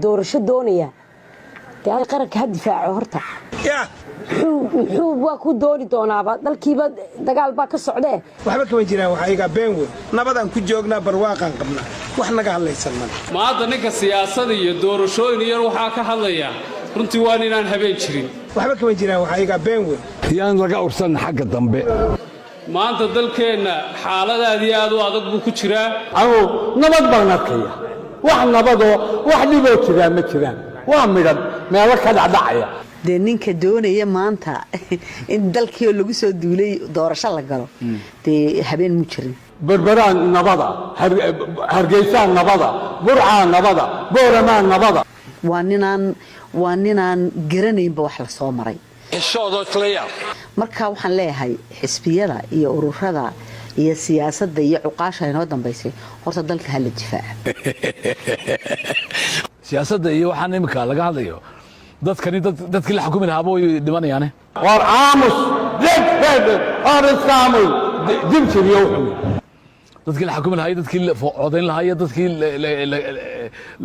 doorasho doonaya taa qaranka ha difaaco horta waa ku dooni doonaaba dalkiiba dagaal baa ka socdee waxba kama jiraan waxa iga been weyn nabadan ku joognaa barwaaqan qabnaa wax naga hadlaysan ma hadda ninka siyaasadda iyo doorashooyin iyo waxa ka hadlaya runtii waa inaan habeen jirin waxba kama jiraan waxa iga been weyn yaan laga ursan xagga dambe maanta dalkeena xaaladaadii aad u adag buu ku jiraa nabad baan arkaya wax nabadoo wax dhiboo jiraa ma jiraan waa midhan meelo ka dhacdhacaya de ninka doonaya maanta in dalkii lagu soo duulay doorasho la galo de habeen mu jirin berberaan nabada hargeysa nabada burca nabada boorama nabada waa ninaan garanaynba wax la soo maray marka waxaan leeyahay xisbiyada iyo ururada iyo siyaasadda iyo cuqaasha inoo dambaysay horta dalka hala difaaca siyaasadda iyo waxaan imika laga hadlayo dadkii la xukumi lahaa way dhimanayaane war aamus iskaamul dibjiriyo wuxuu dadkii la xukumi lahaa dadkii codayn lahaa iyo dadkii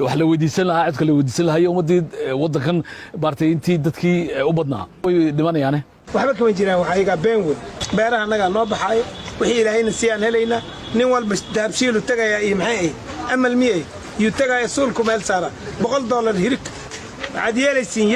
wax la weydiisan lahaa codka la weydiisan lahaa iyo ummadii waddankan maartay intii dadkii u badnaa way dhimanayaane waxba kama jiraan waxa iga been weyn beeraha naga noo baxay wixii ilaahayna si aan helayna nin walba dahabshiilu tagaya iyo maxay amal miyay yu tagaya suulku meel saara $100 hirig عاد يلسين